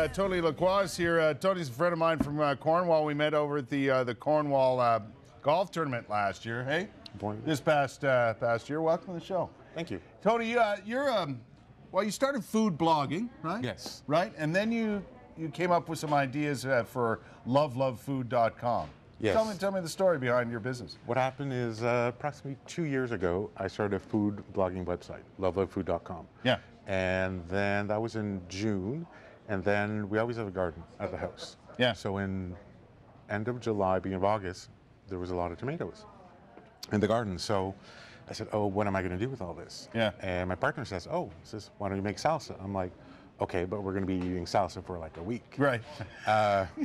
Tony Lacroix is here. Tony's a friend of mine from Cornwall. We met over at the Cornwall golf tournament last year. Hey, this past year. Welcome to the show. Thank you. Tony, well, you started food blogging, right? Yes. Right, and then you came up with some ideas for lovelovefood.com. Yes. Tell me the story behind your business. What happened is approximately 2 years ago, I started a food blogging website, lovelovefood.com. Yeah. And then that was in June, and then we always have a garden at the house. Yeah. So in end of July, beginning of August, there was a lot of tomatoes in the garden. So I said, oh, what am I going to do with all this? Yeah. And my partner says, why don't you make salsa? I'm like, okay, but we're going to be eating salsa for like a week. Right.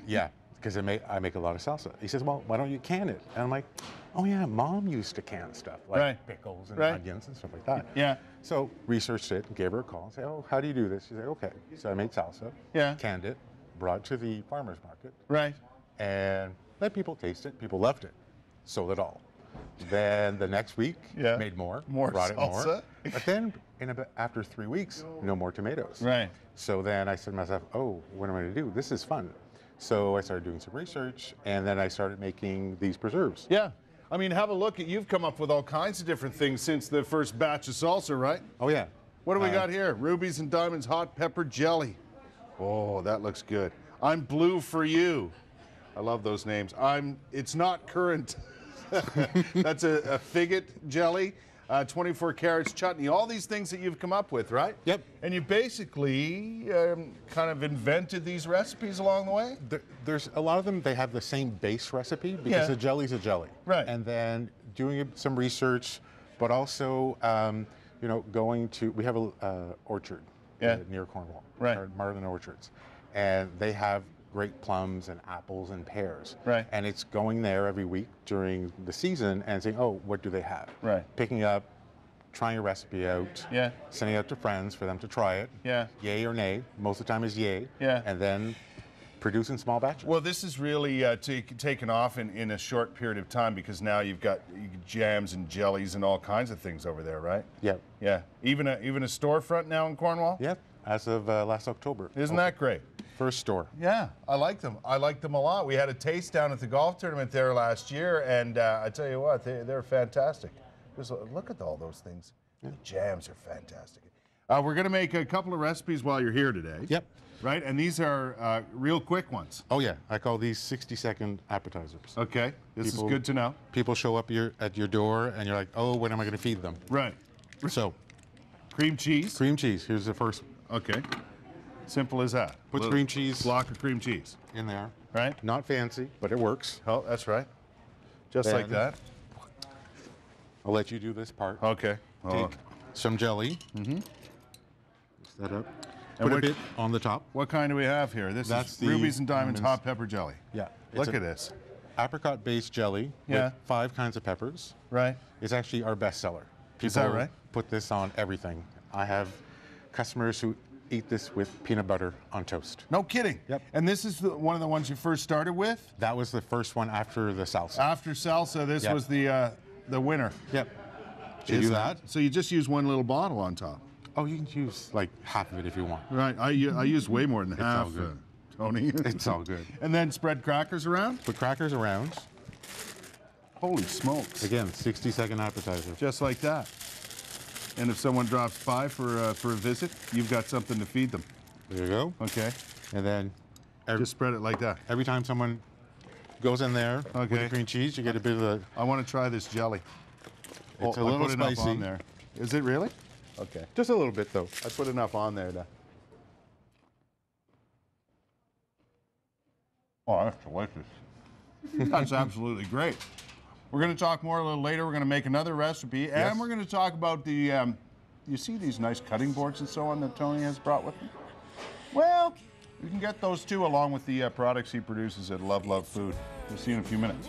Yeah, because I make a lot of salsa. He says, well, why don't you can it? And I'm like, oh yeah, Mom used to can stuff, like pickles and onions and stuff like that. Yeah. So researched it and gave her a call and said, oh, how do you do this? She said, okay. So I made salsa, canned it, brought it to the farmer's market. Right. And let people taste it. People loved it. Sold it all. Then the next week, made more brought salsa. it more. But then after 3 weeks, no more tomatoes. Right. So then I said to myself, oh, what am I going to do? This is fun. So I started doing some research, and then I started making these preserves. Yeah. I mean, have a look at, you've come up with all kinds of different things since the first batch of salsa, right? Oh, yeah. What do we got here? Rubies and Diamonds hot pepper jelly. Oh, that looks good. I'm blue for you. I love those names. It's not currant. That's a figget jelly. 24 carats chutney, all these things that you've come up with, right? Yep. And you basically kind of invented these recipes along the way? There's a lot of them, they have the same base recipe because a jelly's a jelly. Right. And then doing some research, but also, we have a orchard near Cornwall, Marlin Orchards, and they have great plums and apples and pears. Right. And it's going there every week during the season and saying, oh, what do they have? Right. Picking up, trying a recipe out, sending it out to friends for them to try it. Yeah. Yay or nay. Most of the time is yay. Yeah. And then producing small batches. Well, this is really taken off in a short period of time because now you've got jams and jellies and all kinds of things over there, right? Yeah. Yeah. Even a storefront now in Cornwall? Yep. As of last October. Isn't that great? First store. Yeah, I like them. I like them a lot. We had a taste down at the golf tournament there last year, and I tell you what, they're fantastic. Just look at all those things. The jams are fantastic. We're going to make a couple of recipes while you're here today. Yep. Right, and these are real quick ones. Oh yeah, I call these 60-second appetizers. Okay, this is good to know. People show up at your door, and you're like, oh, what am I going to feed them? Right. So, cream cheese. Cream cheese. Here's the first. Okay. Simple as that. Put cream cheese. Block of cream cheese. In there. Right? Not fancy, but it works. Oh, that's right. Just like that. I'll let you do this part. Okay. Take some jelly. Mm-hmm. Mix that up. Put a bit on the top. What kind do we have here? This is Rubies and Diamonds hot pepper jelly. Yeah. Look at this. Apricot-based jelly with 5 kinds of peppers. Right. It's actually our best seller. Is that right? Put this on everything. I have customers who eat this with peanut butter on toast. No kidding. Yep. And this is one of the ones you first started with? That was the first one after the salsa. After salsa, this was the winner. Yep. Should you do that? So you just use one little bottle on top? Oh, you can use like half of it if you want. Right. I use way more than half, all good. Tony. It's all good. And then spread crackers around? Put crackers around. Holy smokes. Again, 60-second appetizer. Just like that. And if someone drops by for a visit, you've got something to feed them. There you go. Okay. And then just spread it like that. Every time someone goes in there with the cream cheese, you get a bit of the... I want to try this jelly. It's a little spicy. Enough on there. Is it really? Okay. Just a little bit, though. I put enough on there to... Oh, that's delicious. That's absolutely great. We're going to talk more a little later. We're going to make another recipe, and we're going to talk about the, you see these nice cutting boards and so on that Tony has brought with him? Well, you can get those too along with the products he produces at Love Love Food. We'll see you in a few minutes.